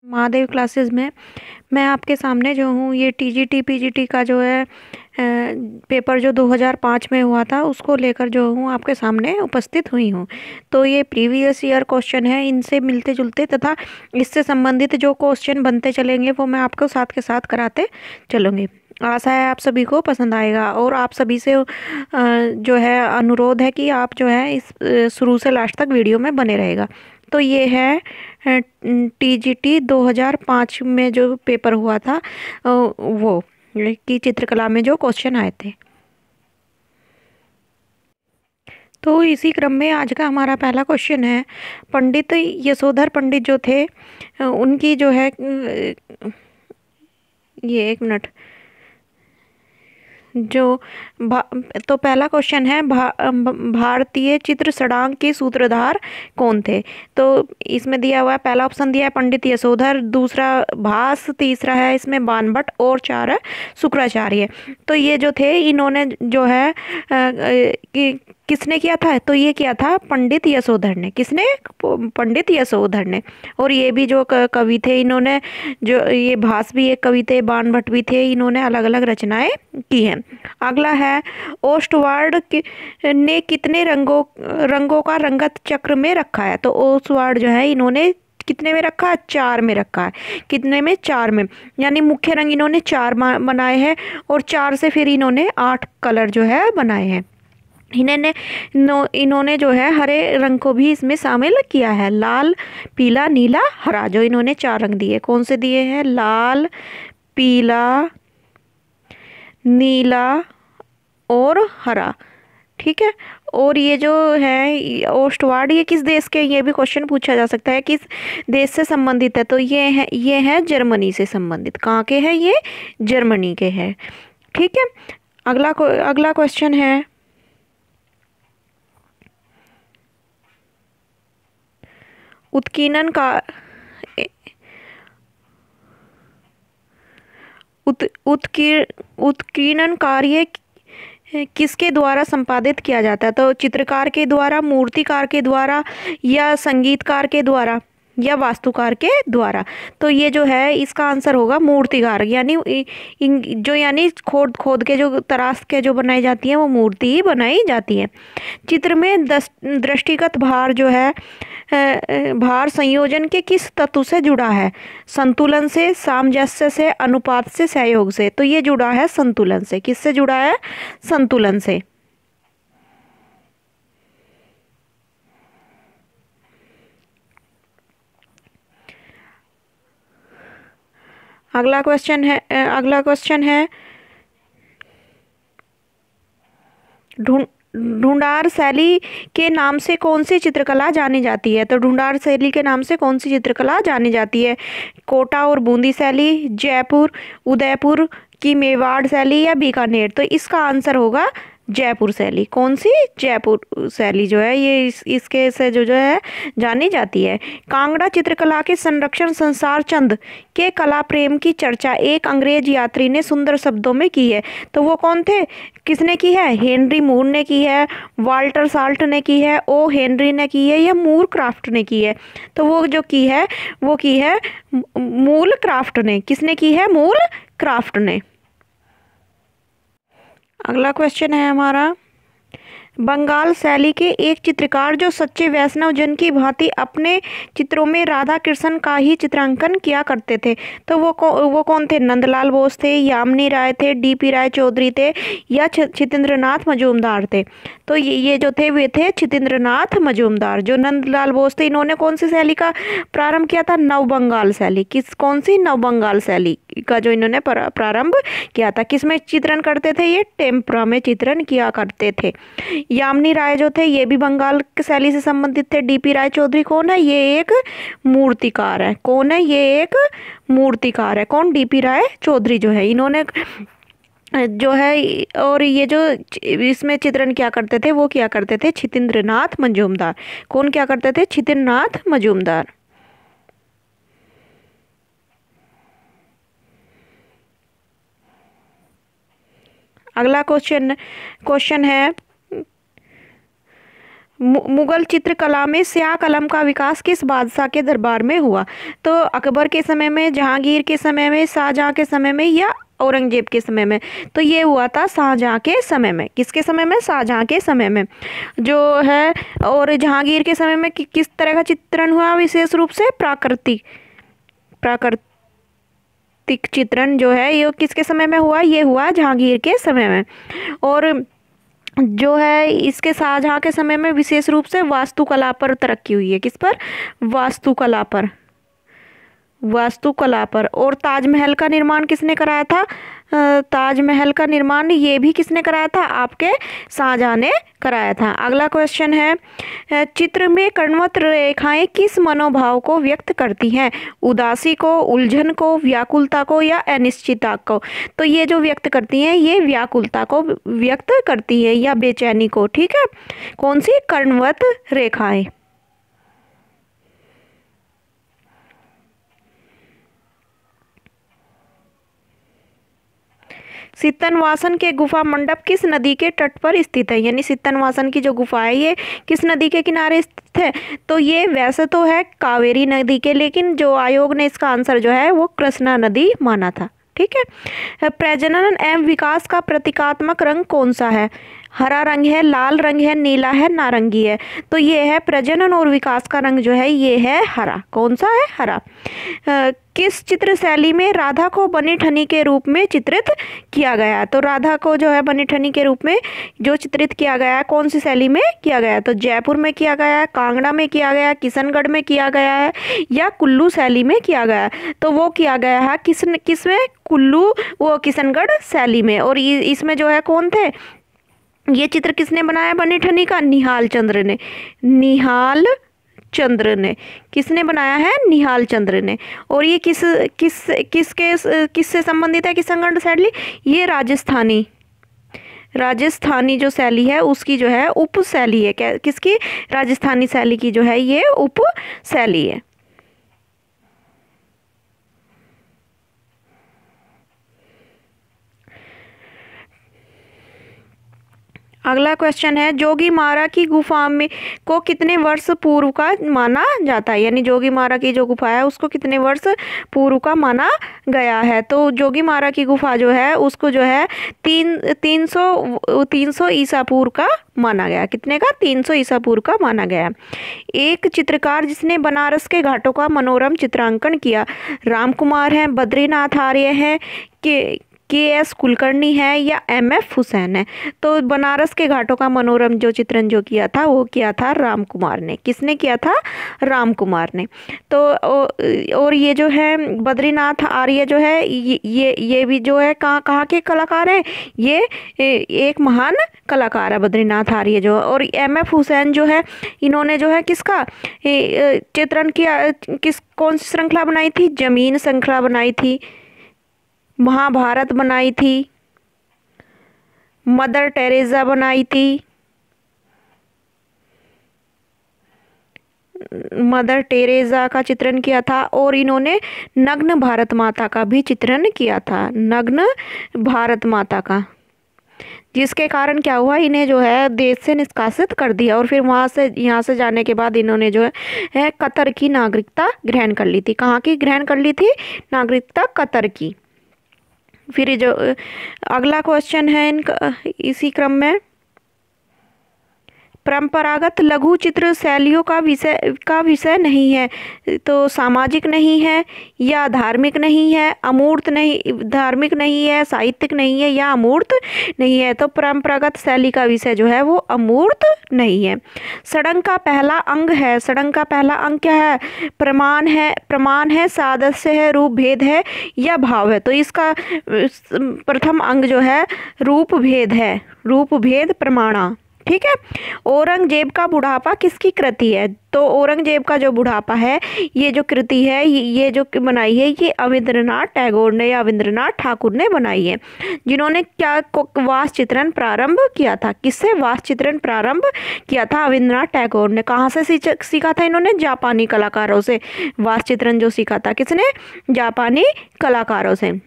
Mahadev classes में मैं आपके सामने जो हूँ ये टीजीटी पीजीटी का जो है पेपर जो 2005 में हुआ था उसको लेकर जो हूँ आपके सामने उपस्थित हुई हूँ। तो ये प्रीवियस ईयर क्वेश्चन है, इनसे मिलते जुलते तथा इससे संबंधित जो क्वेश्चन बनते चलेंगे वो मैं आपको साथ के साथ कराते चलूँगी। आशा है आप सभी को पसंद आएगा और आप सभी से जो है अनुरोध है कि आप जो है इस शुरू से लास्ट तक वीडियो में बने रहेगा। तो ये है टीजीटी 2005 में जो पेपर हुआ था वो की चित्रकला में जो क्वेश्चन आए थे। तो इसी क्रम में आज का हमारा पहला क्वेश्चन है, पंडित यशोधर पंडित जो थे उनकी जो है ये एक मिनट जो तो पहला क्वेश्चन है भारतीय चित्र षडांग के सूत्रधार कौन थे। तो इसमें दिया हुआ है, पहला ऑप्शन दिया है पंडित यशोधर, दूसरा भास, तीसरा है इसमें बाणभट्ट और चार है शुक्राचार्य। तो ये जो थे इन्होंने जो है किसने किया था, तो ये किया था पंडित यशोधर ने। किसने? पंडित यशोधर ने। और ये भी जो कवि थे इन्होंने जो ये भास भी एक कवि थे, बाणभट्ट भी थे, इन्होंने अलग अलग रचनाएं की हैं। अगला है ओस्टवार्ड ने कितने रंगों का रंगत चक्र में रखा है। तो ओस्टवार्ड जो है इन्होंने कितने में रखा है? 4 में रखा है। कितने में? 4 में। यानी मुख्य रंग इन्होंने 4 बनाए हैं और 4 से फिर इन्होंने 8 कलर जो है बनाए हैं। इन्होंने जो है हरे रंग को भी इसमें शामिल किया है, लाल, पीला, नीला, हरा। जो इन्होंने 4 रंग दिए, कौन से दिए हैं? लाल, पीला, नीला और हरा। ठीक है। और ये जो है ओस्टवार्ड ये किस देश के, ये भी क्वेश्चन पूछा जा सकता है, किस देश से संबंधित है। तो ये है जर्मनी से संबंधित। कहाँ के हैं ये? जर्मनी के हैं। ठीक है। अगला क्वेश्चन है, उत्कीर्णन का उत्कीर्णन कार्य किसके द्वारा संपादित किया जाता है। तो चित्रकार के द्वारा, मूर्तिकार के द्वारा, या संगीतकार के द्वारा, या वास्तुकार के द्वारा। तो ये जो है इसका आंसर होगा मूर्तिकार। यानी यानी खोद के जो तराश के जो बनाई जाती है वो मूर्ति ही बनाई जाती है। चित्र में दृष्टिगत भार जो है भार संयोजन के किस तत्व से जुड़ा है? संतुलन से, सामंजस्य से, अनुपात से, सहयोग से। तो ये जुड़ा है संतुलन से। किससे जुड़ा है? संतुलन से। अगला क्वेश्चन है ढूंढार शैली के नाम से कौन सी चित्रकला जानी जाती है। तो ढूंढार शैली के नाम से कौन सी चित्रकला जानी जाती है? कोटा और बूंदी शैली, जयपुर, उदयपुर की मेवाड़ शैली, या बीकानेर। तो इसका आंसर होगा जयपुर शैली। कौन सी? जयपुर शैली जो है ये इसके से जो है जानी जाती है। कांगड़ा चित्रकला के संरक्षण संसार चंद के कला प्रेम की चर्चा एक अंग्रेज यात्री ने सुंदर शब्दों में की है। तो वो कौन थे? किसने की है? हेनरी मूर ने की है, वाल्टर साल्ट ने की है, ओ हेनरी ने की है, या मूर क्राफ्ट ने की है। तो वो जो की है वो की है मूल क्राफ्ट ने। किसने की है? मूल क्राफ्ट ने। अगला क्वेश्चन है हमारा, बंगाल शैली के एक चित्रकार जो सच्चे वैष्णव जन की भांति अपने चित्रों में राधा कृष्ण का ही चित्रांकन किया करते थे। तो वो कौन थे? नंदलाल बोस थे, यामिनी राय थे, डीपी राय चौधरी थे, या छितेंद्रनाथ मजूमदार थे। तो ये जो थे वे थे छितेंद्रनाथ मजूमदार। जो नंदलाल बोस थे इन्होंने कौन सी शैली का प्रारंभ किया था? नव बंगाल शैली। कौन सी? नव बंगाल शैली का जो इन्होंने प्रारंभ किया था। किस में चित्रण करते थे? ये टेम्परा में चित्रण किया करते थे। यामिनी राय जो थे ये भी बंगाल की शैली से संबंधित थे। डीपी राय चौधरी कौन है? ये एक मूर्तिकार है। कौन है? ये एक मूर्तिकार है। कौन? डीपी राय चौधरी जो है इन्होंने जो है, और ये जो इसमें चित्रण क्या करते थे वो क्या करते थे छितेंद्रनाथ मजूमदार। कौन क्या करते थे? छितेंद्रनाथ मजूमदार। अगला क्वेश्चन है मुगल चित्रकला में स्याह कलम का विकास किस बादशाह के दरबार में हुआ? तो अकबर के समय में, जहांगीर के समय में, शाहजहां के समय में या औरंगजेब के समय में? तो ये हुआ था शाहजहां के समय में। किसके समय में? शाहजहां के समय में जो है। और जहांगीर के समय में किस तरह का चित्रण हुआ? विशेष रूप से प्राकृतिक चित्रण जो है ये किसके समय में हुआ? ये हुआ जहांगीर के समय में। और जो है इसके शाहजहां के समय में विशेष रूप से वास्तुकला पर तरक्की हुई है। किस पर? वास्तुकला पर। और ताजमहल का निर्माण किसने कराया था? ताजमहल का निर्माण ये भी किसने कराया था? आपके शाहजहां ने कराया था। अगला क्वेश्चन है, चित्र में कर्णवत रेखाएं किस मनोभाव को व्यक्त करती हैं? उदासी को, उलझन को, व्याकुलता को या अनिश्चितता को? तो ये जो व्यक्त करती हैं ये व्याकुलता को व्यक्त करती है या बेचैनी को। ठीक है, कौन सी? कर्णवत रेखाएं। सित्तनवासन के गुफा मंडप किस नदी के तट पर स्थित है? यानी सित्तनवासन की जो गुफा है ये किस नदी के किनारे स्थित है? तो ये वैसे तो है कावेरी नदी के, लेकिन जो आयोग ने इसका आंसर जो है वो कृष्णा नदी माना था। ठीक है। प्रजनन एवं विकास का प्रतीकात्मक रंग कौन सा है? हरा रंग है, लाल रंग है, नीला है, नारंगी है। तो ये है प्रजनन और विकास का रंग जो है ये है हरा। कौन सा है? हरा। किस चित्र शैली में राधा को बनी ठनी के रूप में चित्रित किया गया? तो राधा को जो है बनी ठनी के रूप में जो चित्रित किया गया है कौन सी शैली में किया गया है? तो जयपुर में किया गया है, कांगड़ा में किया गया है, किशनगढ़ में किया गया है या कुल्लू शैली में किया गया है? तो वो किया गया है किसमें? कुल्लू वो किशनगढ़ शैली में। और इसमें जो है कौन थे? ये चित्र किसने बनाया बनी ठनी का? निहाल चंद्र ने। किसने बनाया है? निहाल चंद्र ने। और ये किससे संबंधित है किशनगढ़ शैली? ये राजस्थानी जो शैली है उसकी जो है उप शैली है। किसकी? राजस्थानी शैली की जो है ये उप शैली है। अगला क्वेश्चन है, जोगी मारा की गुफा में को कितने वर्ष पूर्व का माना जाता है? यानी जोगी मारा की जो गुफा है उसको कितने वर्ष पूर्व का माना गया है? तो जोगी मारा की गुफा जो है उसको जो है 300 ईसा पूर्व का माना गया। कितने का? 300 ईसा पूर्व का माना गया। एक चित्रकार जिसने बनारस के घाटों का मनोरम चित्रांकन किया, राम कुमार हैं, बद्रीनाथ आर्य हैं, के.एस. कुलकर्णी है या M.F. हुसैन है? तो बनारस के घाटों का मनोरम जो चित्रण जो किया था वो किया था राम कुमार ने। किसने किया था? राम कुमार ने। तो और ये जो है बद्रीनाथ आर्य जो है ये भी जो है कहाँ के कलाकार हैं? ये एक महान कलाकार है बद्रीनाथ आर्य जो। और M.F. हुसैन जो है इन्होंने जो है किसका चित्रण किया? कौन सी श्रृंखला बनाई थी? जमीन श्रृंखला बनाई थी, महाभारत बनाई थी, मदर टेरेसा बनाई थी, मदर टेरेसा का चित्रण किया था। और इन्होंने नग्न भारत माता का भी चित्रण किया था, नग्न भारत माता का, जिसके कारण क्या हुआ? इन्हें जो है देश से निष्कासित कर दिया। और फिर यहाँ से जाने के बाद इन्होंने जो है कतर की नागरिकता ग्रहण कर ली थी। कहाँ की ग्रहण कर ली थी? नागरिकता कतर की। फिर जो अगला क्वेश्चन है इनका इसी क्रम में, परंपरागत लघु चित्र शैलियों का विषय नहीं है। तो सामाजिक नहीं है या धार्मिक नहीं है, अमूर्त नहीं, धार्मिक नहीं है, साहित्यिक नहीं है या अमूर्त नहीं है। तो परंपरागत शैली का विषय जो है वो अमूर्त नहीं है। षडंग का पहला अंग है, षडंग का पहला अंग क्या है? प्रमाण है, सादृश्य है, रूप भेद है या भाव है? तो इसका प्रथम अंग जो है रूप भेद है, रूप भेद प्रमाणा। ठीक है। औरंगजेब का बुढ़ापा किसकी कृति है? तो औरंगजेब का जो बुढ़ापा है ये जो कृति है ये जो बनाई है ये अविंद्रनाथ टैगोर ने या अविंद्रनाथ ठाकुर ने बनाई है, जिन्होंने क्या वास चित्रण प्रारंभ किया था? किससे वास चित्रण प्रारंभ किया था? अविंद्रनाथ टैगोर ने। कहाँ से सीखा था इन्होंने? जापानी कलाकारों से। वास चित्रण जो सीखा था किसने? जापानी कलाकारों से।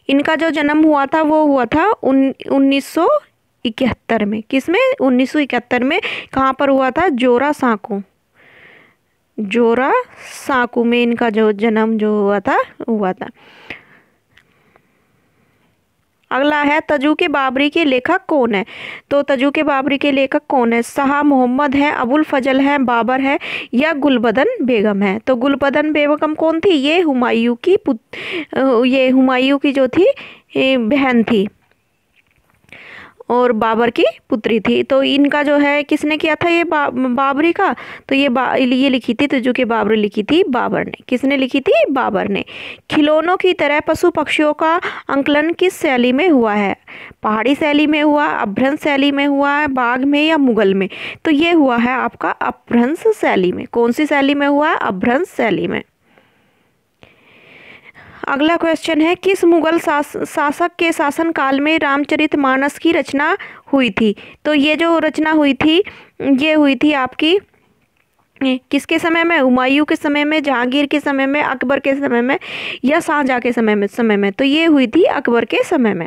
इनका जो जन्म हुआ था वो हुआ था 1900 1971 में। किसमें? 1971 में। कहाँ पर हुआ था? जोरासांको में इनका जो जन्म जो हुआ था। अगला है तजु के बाबरी के लेखक कौन है? तो तजु के बाबरी के लेखक कौन है? शाह मोहम्मद है, अबुल फजल है, बाबर है या गुलबदन बेगम है? तो गुलबदन बेगम कौन थी? ये हुमायूं की जो थी बहन थी और बाबर की पुत्री थी। तो इनका जो है किसने किया था ये बाबरी का? तो ये लिखी थी तजु के बाबरी लिखी थी बाबर ने। किसने लिखी थी? बाबर ने। खिलौनों की तरह पशु पक्षियों का अंकलन किस शैली में हुआ है? पहाड़ी शैली में हुआ, अपभ्रंश शैली में हुआ है, बाग में या मुगल में? तो ये हुआ है आपका अपभ्रंश शैली में। कौन सी शैली में हुआ है? अपभ्रंश शैली में। अगला क्वेश्चन है किस मुगल शासक के शासनकाल में रामचरितमानस की रचना हुई थी? तो ये जो रचना हुई थी ये हुई थी आपकी किसके समय में? हुमायूं के समय में, जहांगीर के समय में, अकबर के समय में या शाहजहां के समय में? तो ये हुई थी अकबर के समय में।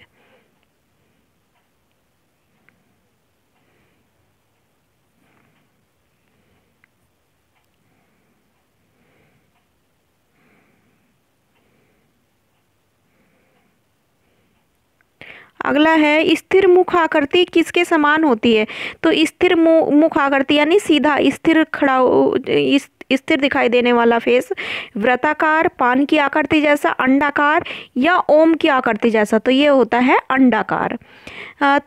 अगला है स्थिर मुख आकृति किसके समान होती है? तो स्थिर मुख आकृति यानी सीधा स्थिर स्थिर दिखाई देने वाला फेस, वृत्ताकार, पान की आकृति जैसा, अंडाकार या ओम की आकृति जैसा? तो ये होता है अंडाकार।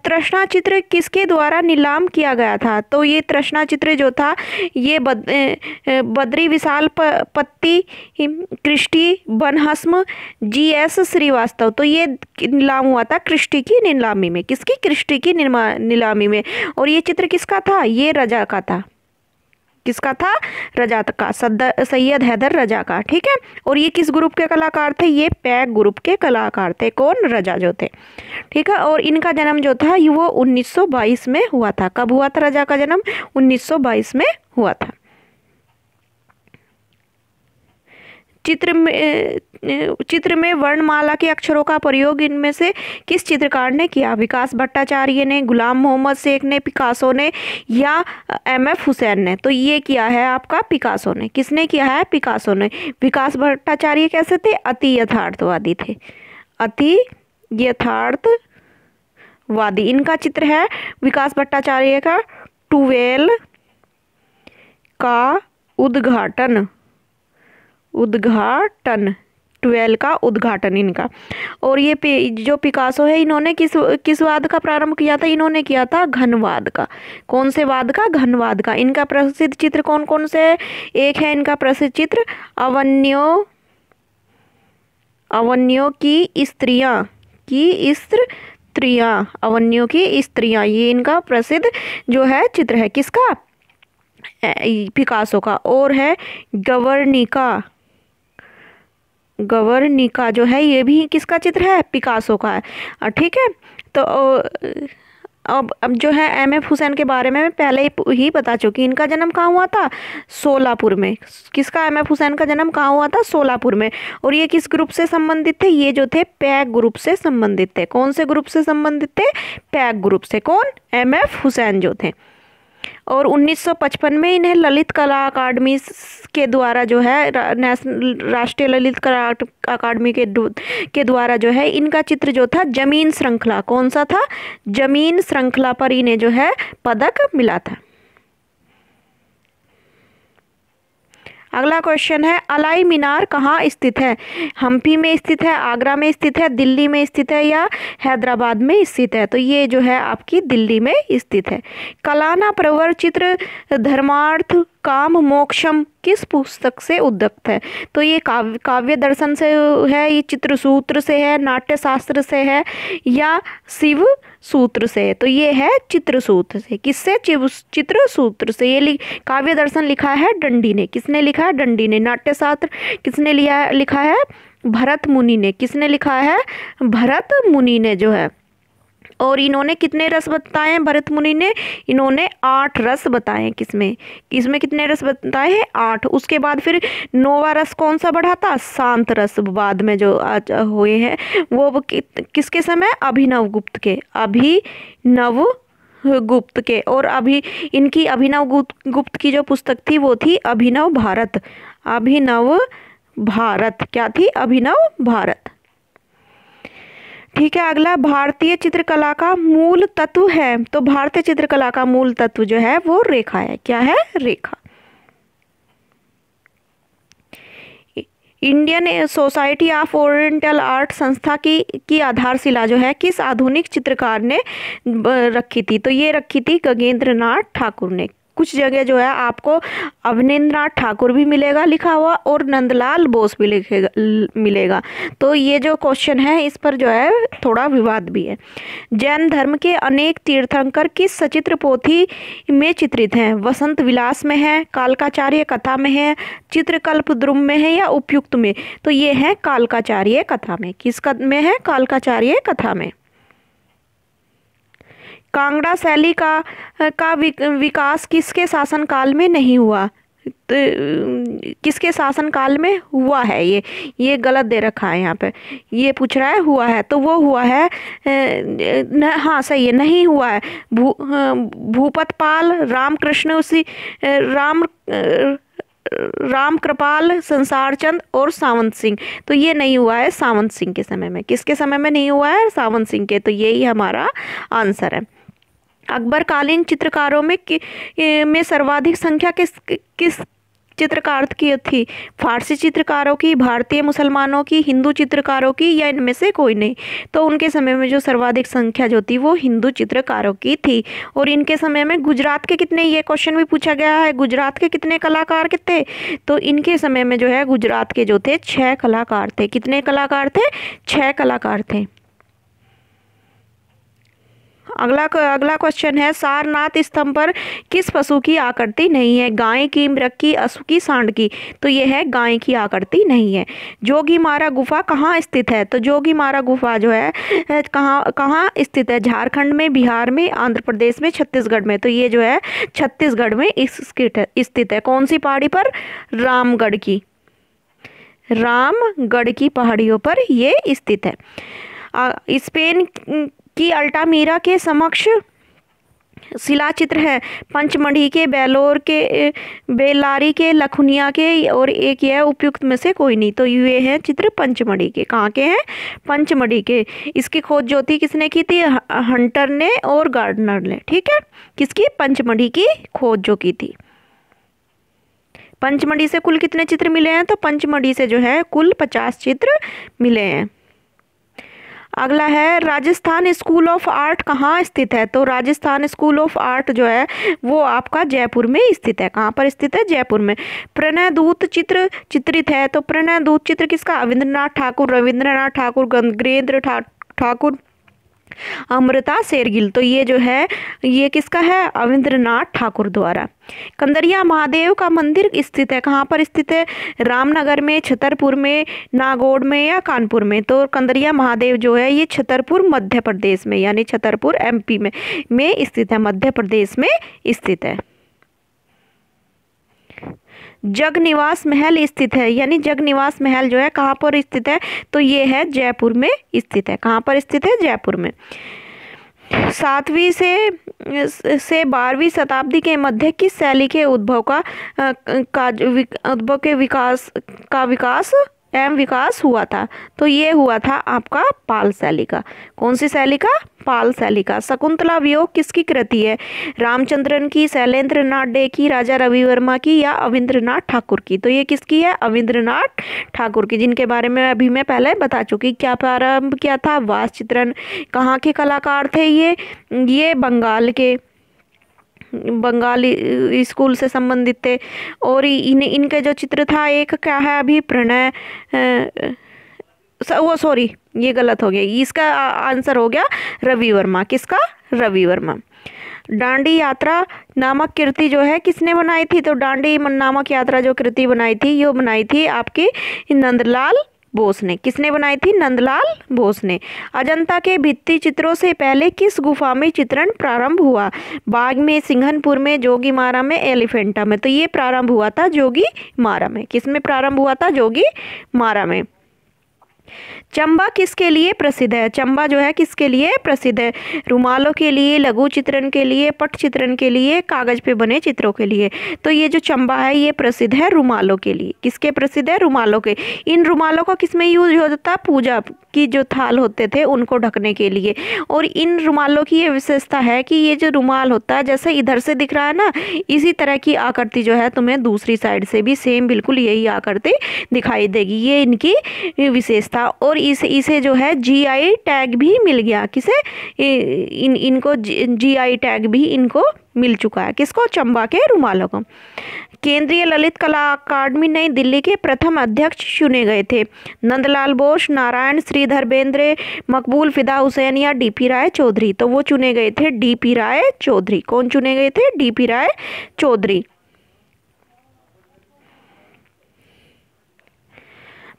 तृष्णा चित्र किसके द्वारा नीलाम किया गया था? तो ये तृष्णा चित्र जो था ये बद्री विशाल पत्ती, क्रिस्टी, बनहस्म, GS श्रीवास्तव। तो ये नीलाम हुआ था क्रिस्टी की नीलामी में। किसकी? क्रिस्टी की नीलामी में। और ये चित्र किसका था? ये रजा का था। किसका था? रजा का, सैयद हैदर रजा का। ठीक है। और ये किस ग्रुप के कलाकार थे? ये पैक ग्रुप के कलाकार थे। कौन? रजा जो थे। ठीक है। और इनका जन्म जो था वो 1922 में हुआ था। कब हुआ था रजा का जन्म? 1922 में हुआ था। चित्र में वर्णमाला के अक्षरों का प्रयोग इनमें से किस चित्रकार ने किया? विकास भट्टाचार्य ने, गुलाम मोहम्मद शेख ने, पिकासो ने या MF हुसैन ने? तो ये किया है आपका पिकासो ने। किसने किया है? पिकासो ने। विकास भट्टाचार्य कैसे थे? अति यथार्थवादी थे। अति यथार्थवादी। इनका चित्र है विकास भट्टाचार्य का 12 का उद्घाटन 12 का उद्घाटन इनका। और ये जो पिकासो है इन्होंने किस वाद का प्रारंभ किया था? इन्होंने किया था घनवाद का। कौन से वाद का? घनवाद का। इनका प्रसिद्ध चित्र कौन कौन से है? एक है इनका प्रसिद्ध चित्र अवन्यों की स्त्रियां अवन्यों की स्त्रियां। ये इनका प्रसिद्ध जो है चित्र है। किसका? पिकासो का। और है गवर्निका जो है ये भी किसका चित्र है? पिकासो का है। ठीक है। तो अब जो है MF हुसैन के बारे में मैं पहले ही बता चुकी। इनका जन्म कहाँ हुआ था? सोलापुर में। किसका? MF हुसैन का जन्म कहाँ हुआ था? सोलापुर में। और ये किस ग्रुप से संबंधित थे? ये जो थे पैक ग्रुप से संबंधित थे। कौन से ग्रुप से संबंधित थे? पैक ग्रुप से। कौन? MF हुसैन जो थे। और 1955 में इन्हें ललित कला अकादमी के द्वारा जो है राष्ट्रीय ललित कला अकादमी के द्वारा जो है इनका चित्र जो था जमीन श्रृंखला। कौन सा था? जमीन श्रृंखला पर इन्हें जो है पदक मिला था। अगला क्वेश्चन है अलाई मीनार कहाँ स्थित है? हम्पी में स्थित है, आगरा में स्थित है, दिल्ली में स्थित है या हैदराबाद में स्थित है? तो ये जो है आपकी दिल्ली में स्थित है। कलाना प्रवर चित्र धर्मार्थ काम मोक्षम किस पुस्तक से उद्धृत है? तो ये काव्य दर्शन से है, ये चित्र सूत्र से है, नाट्य शास्त्र से है या शिव सूत्र से? तो ये है चित्र सूत्र से। किससे? चित्र सूत्र से। ये काव्य दर्शन लिखा है डंडी ने। किसने लिखा है? डंडी ने। नाट्य शास्त्र किसने लिखा है? भरत मुनि ने। किसने लिखा है? भरत मुनि ने जो है। और इन्होंने कितने रस बताए हैं भरत मुनि ने? इन्होंने 8 रस बताए हैं। किसमें कितने रस बताए हैं? 8। उसके बाद फिर 9वां रस कौन सा बढ़ा था? शांत रस बाद में जो हुए हैं वो किसके समय? अभिनव गुप्त के। और अभी इनकी अभिनव गुप्त की जो पुस्तक थी वो थी अभिनव भारत। अभिनव भारत क्या थी? अभिनव भारत। ठीक है, अगला, भारतीय चित्रकला का मूल तत्व है। तो भारतीय चित्रकला का मूल तत्व जो है वो रेखा है। क्या है? रेखा। Indian society of oriental art संस्था की आधारशिला जो है किस आधुनिक चित्रकार ने रखी थी? तो ये रखी थी गगनेंद्र नाथ ठाकुर ने। कुछ जगह जो है आपको अवनींद्र नाथ ठाकुर भी मिलेगा लिखा हुआ और नंदलाल बोस भी मिलेगा। तो ये जो क्वेश्चन है इस पर जो है थोड़ा विवाद भी है। जैन धर्म के अनेक तीर्थंकर किस सचित्र पोथी में चित्रित हैं? वसंत विलास में है, कालकाचार्य कथा में है, चित्रकल्प द्रुम में है या उपयुक्त में? तो ये है कालकाचार्य कथा में। किस में है? कालकाचार्य कथा में। कांगड़ा शैली का विकास किसके शासनकाल में नहीं हुआ? तो किसके शासनकाल में हुआ है? ये गलत दे रखा है यहाँ पे। ये पूछ रहा है हुआ है, तो वो हुआ है हाँ सही है, नहीं हुआ है। भूपतपाल, रामकृष्ण उसी राम कृपाल, संसार चंद और सावंत सिंह। तो ये नहीं हुआ है सावंत सिंह के समय में। किसके समय में नहीं हुआ है? सावंत सिंह के। तो यही हमारा आंसर है। अकबर कालीन चित्रकारों में सर्वाधिक संख्या किस चित्रकार की थी? फारसी चित्रकारों की, भारतीय मुसलमानों की, हिंदू चित्रकारों की या इनमें से कोई नहीं? तो उनके समय में जो सर्वाधिक संख्या जो थी वो हिंदू चित्रकारों की थी। और इनके समय में गुजरात के कितने, ये क्वेश्चन भी पूछा गया है, गुजरात के कितने कलाकार थे? तो इनके समय में जो है गुजरात के जो थे 6 कलाकार थे। कितने कलाकार थे? 6 कलाकार थे। अगला क्वेश्चन है, सारनाथ स्तंभ पर किस पशु की आकृति नहीं है? गाय की, मृग की, अश्व की, सांड की? तो यह है गाय की आकृति नहीं है। जोगीमारा गुफा कहाँ स्थित है? तो जोगीमारा गुफा जो है कहाँ स्थित है? झारखंड में, बिहार में, आंध्र प्रदेश में, छत्तीसगढ़ में? तो ये जो है छत्तीसगढ़ में स्थित है। कौन सी पहाड़ी पर? रामगढ़ की पहाड़ियों पर ये स्थित है। स्पेन की अल्टामीरा के समक्ष शिलाचित्र है पंचमढ़ी के, बेलोर के, बेलारी के, लखुनिया के और एक यह उपयुक्त में से कोई नहीं। तो ये है चित्र पंचमढ़ी के। कहाँ के हैं? पंचमढ़ी के। इसकी खोज ज्योति किसने की थी? हंटर ने और गार्डनर ने। ठीक है, किसकी? पंचमढ़ी की खोज जो की थी। पंचमढ़ी से कुल कितने चित्र मिले हैं? तो पंचमढ़ी से जो है कुल 50 चित्र मिले हैं। अगला है, राजस्थान स्कूल ऑफ आर्ट कहाँ स्थित है? तो राजस्थान स्कूल ऑफ आर्ट जो है वो आपका जयपुर में स्थित है। कहाँ पर स्थित है? जयपुर में। प्रणय दूत चित्र चित्रित है। तो प्रणय दूत चित्र किसका? अविंद्रनाथ ठाकुर, रविंद्रनाथ ठाकुर, गंगेंद्र ठाकुर, अमृता शेरगिल। तो ये जो है ये किसका है? अविंद्रनाथ ठाकुर द्वारा। कंदरिया महादेव का मंदिर स्थित है। कहाँ पर स्थित है? रामनगर में, छतरपुर में, नागौर में या कानपुर में? तो कंदरिया महादेव जो है ये छतरपुर मध्य प्रदेश में, यानी छतरपुर एमपी में स्थित है, मध्य प्रदेश में स्थित है। जगनिवास महल स्थित है, यानी जगनिवास महल जो है कहाँ पर स्थित है? तो ये है जयपुर में स्थित है। कहाँ पर स्थित है? जयपुर में। 7वीं से 12वीं शताब्दी के मध्य किस शैली के उद्भव के विकास हुआ था? तो ये हुआ था आपका पाल शैली का। कौन सी शैली का? पाल शैली का। शकुंतला वियोग किसकी कृति है? रामचंद्रन की, शैलेंद्र नाथ डे की, राजा रवि वर्मा की या अविंद्रनाथ ठाकुर की? तो ये किसकी है? अविंद्रनाथ ठाकुर की, जिनके बारे में अभी मैं पहले बता चुकी। क्या प्रारंभ किया था? वास चित्रण। कहाँ के कलाकार थे ये बंगाली स्कूल से संबंधित थे। और इनके जो चित्र था एक क्या है अभी? प्रणय वो सॉरी ये गलत हो गया, इसका आंसर हो गया रवि वर्मा। किसका? रवि वर्मा। डांडी यात्रा नामक कृति जो है किसने बनाई थी? तो डांडी नामक यात्रा जो कृति बनाई थी ये बनाई थी आपकी नंदलाल बोस ने। किसने बनाई थी? नंदलाल बोस ने। अजंता के भित्ति चित्रों से पहले किस गुफा में चित्रण प्रारंभ हुआ? बाग में, सिंघनपुर में, जोगीमारा में, एलिफेंटा में? तो ये प्रारंभ हुआ था जोगीमारा में। किस में प्रारंभ हुआ था? जोगीमारा में। चंबा किसके लिए प्रसिद्ध है? चंबा जो है किसके लिए प्रसिद्ध है? रुमालों के लिए, लघु चित्रण के लिए, पट चित्रण के लिए, कागज पे बने चित्रों के लिए। तो ये जो चंबा है ये प्रसिद्ध है रुमालों के लिए। किसके प्रसिद्ध है? रुमालों के। इन रुमालों का किसमें यूज होता था? पूजा की जो थाल होते थे उनको ढकने के लिए। और इन रुमालों की ये विशेषता है कि ये जो रुमाल होता है जैसे इधर से दिख रहा है ना, इसी तरह की आकृति जो है तुम्हें दूसरी साइड से भी सेम बिल्कुल यही आकृति दिखाई देगी। ये इनकी विशेषता। और इसे जो है जीआई टैग भी मिल गया। किसे? इनको जीआई टैग भी इनको मिल चुका है। किसको? चंबा के रुमालों को। केंद्रीय ललित कला अकादमी नई दिल्ली के प्रथम अध्यक्ष चुने गए थे? नंदलाल बोस, नारायण श्रीधर बेंद्रे, मकबूल फिदा हुसैन या डीपी राय चौधरी? तो वो चुने गए थे डीपी राय चौधरी। कौन चुने गए थे? डीपी राय चौधरी।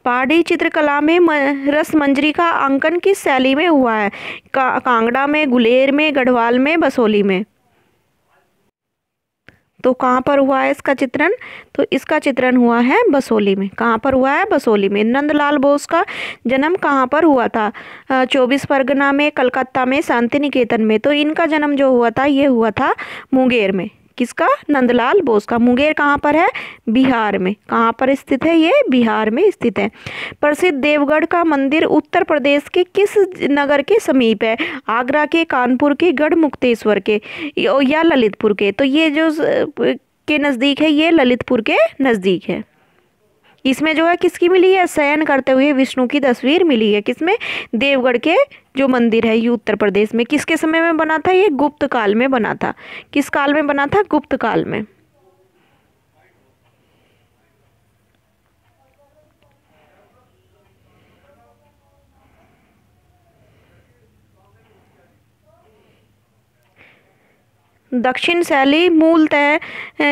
पहाड़ी चित्रकला में रसमंजरी का अंकन किस शैली में हुआ है? कांगड़ा में, गुलेर में, गढ़वाल में, बसोली में? तो कहाँ पर हुआ है इसका चित्रण? तो इसका चित्रण हुआ है बसोली में। कहाँ पर हुआ है? बसोली में। नंदलाल बोस का जन्म कहाँ पर हुआ था? 24 परगना में, कलकत्ता में, शांति निकेतन में? तो इनका जन्म जो हुआ था ये हुआ था मुंगेर में। किसका? नंदलाल बोस का। मुंगेर कहाँ पर है? बिहार में। कहाँ पर स्थित है? ये बिहार में स्थित है। प्रसिद्ध देवगढ़ का मंदिर उत्तर प्रदेश के किस नगर के समीप है? आगरा के, कानपुर के, गढ़ मुक्तेश्वर के या ललितपुर के? तो ये जो के नज़दीक है, ये ललितपुर के नज़दीक है। इसमें जो है किसकी मिली है? शयन करते हुए विष्णु की तस्वीर मिली है। किसमें? देवगढ़ के जो मंदिर है ये उत्तर प्रदेश में। किसके समय में बना था? ये गुप्त काल में बना था। किस काल में बना था? गुप्त काल में। दक्षिण शैली मूलतः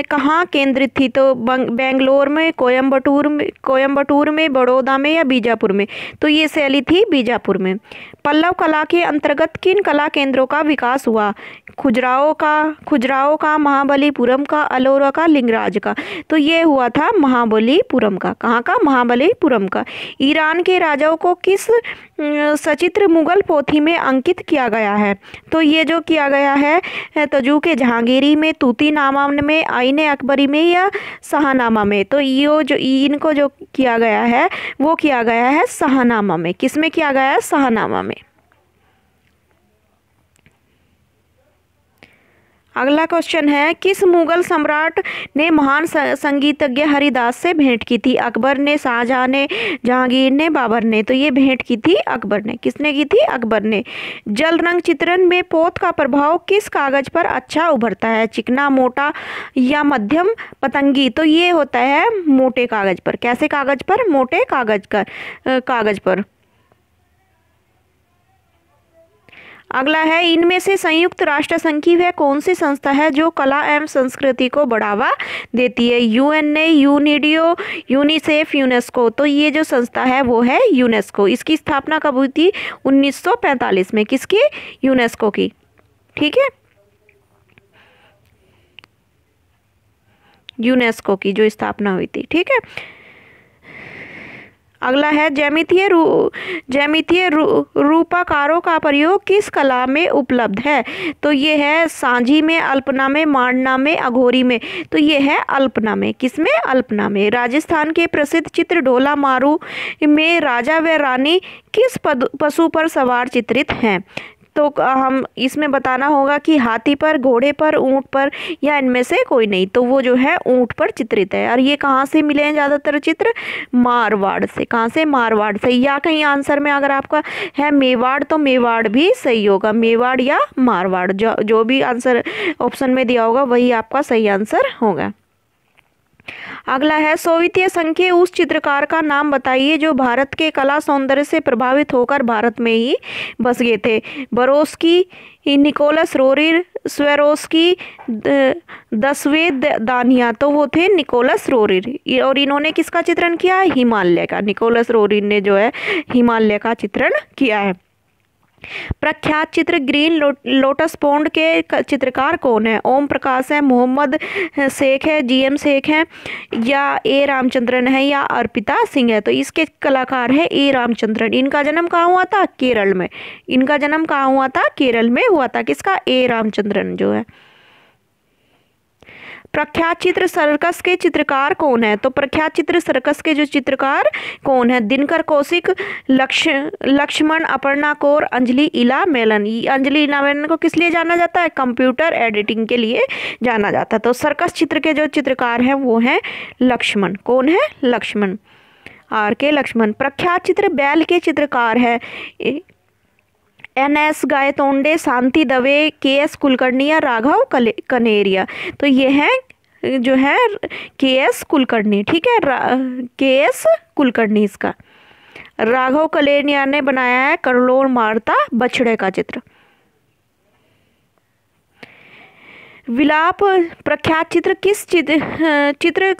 कहाँ केंद्रित थी? तो बेंगलोर में, कोयम्बटूर में, बड़ौदा में या बीजापुर में? तो ये शैली थी बीजापुर में। पल्लव कला के अंतर्गत किन कला केंद्रों का विकास हुआ? खुजराहो का, महाबलीपुरम का, अलोरा का, लिंगराज का? तो ये हुआ था महाबलीपुरम का। कहाँ का? महाबलीपुरम का। ईरान के राजाओं को किस सचित्र मुगल पोथी में अंकित किया गया है? तो ये जो किया गया है तजूक जहांगीरी में, तूतीनामा में, आईने अकबरी में या शाहनामा में? तो ये जो इनको जो किया गया है वो किया गया है शाहनामा में। किसमें किया गया है? शाहनामा में। अगला क्वेश्चन है, किस मुगल सम्राट ने महान संगीतज्ञ हरिदास से भेंट की थी? अकबर ने, शाहजहां ने, जहांगीर ने, बाबर ने? तो ये भेंट की थी अकबर ने। किसने की थी? अकबर ने। जल रंग चित्रण में पोत का प्रभाव किस कागज पर अच्छा उभरता है? चिकना, मोटा या मध्यम पतंगी? तो ये होता है मोटे कागज पर। कैसे कागज पर? मोटे कागज पर। अगला है, इनमें से संयुक्त राष्ट्र संघ की वह कौन सी संस्था है जो कला एवं संस्कृति को बढ़ावा देती है? UNA, UNIDO, UNICEF, UNESCO? तो ये जो संस्था है वो है यूनेस्को। इसकी स्थापना कब हुई थी? 1945 में। किसकी? यूनेस्को की। ठीक है, यूनेस्को की जो स्थापना हुई थी। ठीक है। अगला है, ज्यामितीय रूपाकारों का प्रयोग किस कला में उपलब्ध है? तो ये है सांझी में, अल्पना में, मांडना में, अघोरी में? तो ये है अल्पना में। किसमें? अल्पना में। राजस्थान के प्रसिद्ध चित्र ढोला मारू में राजा व रानी किस पशु पर सवार चित्रित हैं? तो हम इसमें बताना होगा कि हाथी पर, घोड़े पर, ऊंट पर या इनमें से कोई नहीं। तो वो जो है ऊंट पर चित्रित है। और ये कहाँ से मिले हैं ज़्यादातर चित्र? मारवाड़ से। कहाँ से? मारवाड़ से। या कहीं आंसर में अगर आपका है मेवाड़ तो मेवाड़ भी सही होगा। मेवाड़ या मारवाड़, जो भी आंसर ऑप्शन में दिया होगा वही आपका सही आंसर होगा। अगला है, सोवियत संघ के उस चित्रकार का नाम बताइए जो भारत के कला सौंदर्य से प्रभावित होकर भारत में ही बस गए थे। बरोस्की, निकोलस रोरिर, स्वेरोस्की, दसवेदानिया? तो वो थे निकोलस रोरिर। और इन्होंने किसका चित्रण किया है? हिमालय का। निकोलस रोरिर ने जो है हिमालय का चित्रण किया है। प्रख्यात चित्र ग्रीन लोटस पॉन्ड के चित्रकार कौन है? ओम प्रकाश है, मोहम्मद शेख है, जीएम शेख है, या ए रामचंद्रन है, या अर्पिता सिंह है? तो इसके कलाकार है ए रामचंद्रन। इनका जन्म कहाँ हुआ था? केरल में। इनका जन्म कहाँ हुआ था? केरल में हुआ था। किसका? ए रामचंद्रन जो है। प्रख्यात चित्र सर्कस के चित्रकार कौन है? तो प्रख्यात चित्र सर्कस के जो चित्रकार कौन है? दिनकर कौशिक, लक्ष्मण, अपर्णा कौर, अंजलि इला मेनन। अंजलि इला मेनन को किस लिए जाना जाता है? कंप्यूटर एडिटिंग के लिए जाना जाता है। तो सर्कस चित्र के जो चित्रकार हैं वो हैं लक्ष्मण। कौन है? लक्ष्मण, आर के लक्ष्मण। प्रख्यात चित्र बैल के चित्रकार है एन.एस. गायतोंडे, शांति दवे, के.एस. कुलकर्णी या राघव कनेरिया? तो ये है जो है के.एस. कुलकर्णी। ठीक है, के.एस. कुलकर्णी इसका। राघव कलेरिया ने बनाया है करोड़ मारता बछड़े का चित्र। विलाप प्रख्यात चित्र किस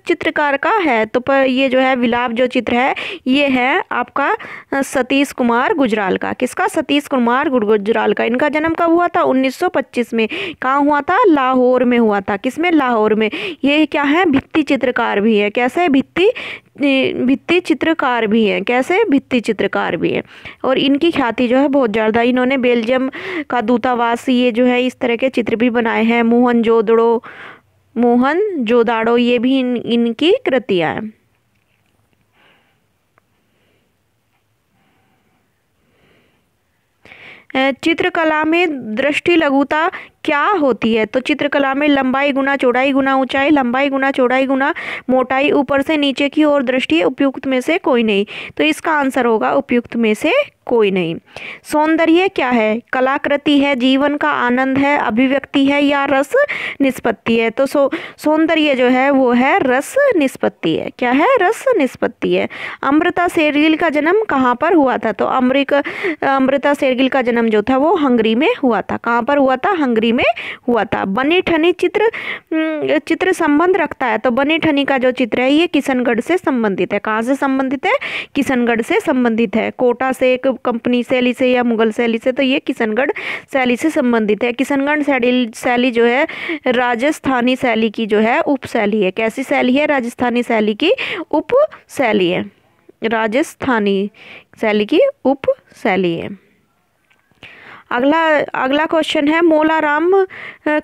चित्रकार का है? तो पर ये जो है विलाप जो चित्र है ये है आपका सतीश कुमार गुजराल का। किसका? सतीश कुमार गुजराल का। इनका जन्म कब हुआ था? 1925 में। कहाँ हुआ था? लाहौर में हुआ था। किसमें? लाहौर में। ये क्या है? भित्ति चित्रकार भी है। कैसे? भित्ति चित्रकार भी है। कैसे? भित्ति चित्रकार भी है। और इनकी ख्याति जो है बहुत ज़्यादा। इन्होंने बेल्जियम का दूतावास ये जो है इस तरह के चित्र भी बनाए हैं। मोहन जोदाड़ो ये भी इनकी कृतियाँ हैं। चित्रकला में दृष्टि लघुता क्या होती है? तो चित्रकला में लंबाई गुना चौड़ाई गुना ऊंचाई, लंबाई गुना चौड़ाई गुना मोटाई, ऊपर से नीचे की ओर दृष्टि, उपयुक्त में से कोई नहीं। तो इसका आंसर होगा उपयुक्त में से कोई नहीं। सौंदर्य क्या है? कलाकृति है, जीवन का आनंद है, अभिव्यक्ति है, या रस निष्पत्ति है? तो सौंदर्य जो है वो है रस निष्पत्ति है। क्या है? रस निष्पत्ति है। अमृता शेरगिल का जन्म कहाँ पर हुआ था? तो अमृता शेरगिल का जन्म जो था वो हंगरी में हुआ था। कहाँ पर हुआ था? हंगरी में हुआ था। बनी ठनी चित्र संबंध रखता है। तो बनी ठनी का जो चित्र है ये किशनगढ़ से संबंधित है। कहाँ से संबंधित है? किशनगढ़ से संबंधित है। कोटा से, कंपनी शैली से, या मुगल शैली से? तो ये किशनगढ़ शैली से संबंधित है। किशनगढ़ शैली जो है राजस्थानी शैली की जो है उप शैली है। कैसी शैली है? राजस्थानी शैली की उप शैली है। राजस्थानी शैली की उप शैली है। अगला क्वेश्चन है मौलाराम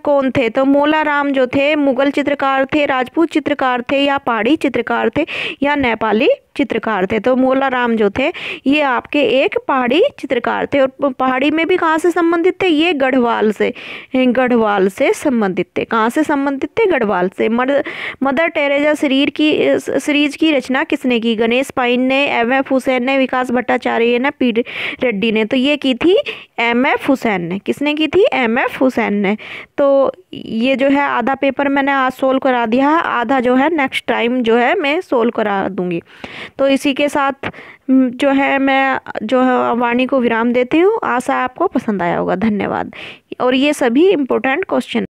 कौन थे? तो मौलाराम जो थे मुगल चित्रकार थे, राजपूत चित्रकार थे, या पहाड़ी चित्रकार थे, या नेपाली चित्रकार थे? तो मौलाराम जो थे ये आपके एक पहाड़ी चित्रकार थे। और पहाड़ी में भी कहाँ से संबंधित थे? ये गढ़वाल से संबंधित थे। कहाँ से संबंधित थे? गढ़वाल से। मदर टेरेसा सीरीज की रचना किसने की? गणेश पाइन ने, एम.एफ. हुसैन ने, विकास भट्टाचार्य ने, पी रेड्डी ने? तो ये की थी एम.एफ. हुसैन ने। किसने की थी? एम.एफ. हुसैन ने। तो ये जो है आधा पेपर मैंने आज सोल्व करा दिया है, आधा जो है नेक्स्ट टाइम जो है मैं सोल्व करा दूंगी। तो इसी के साथ जो है मैं जो है वाणी को विराम देती हूँ। आशा आपको पसंद आया होगा। धन्यवाद। और ये सभी इम्पोर्टेंट क्वेश्चन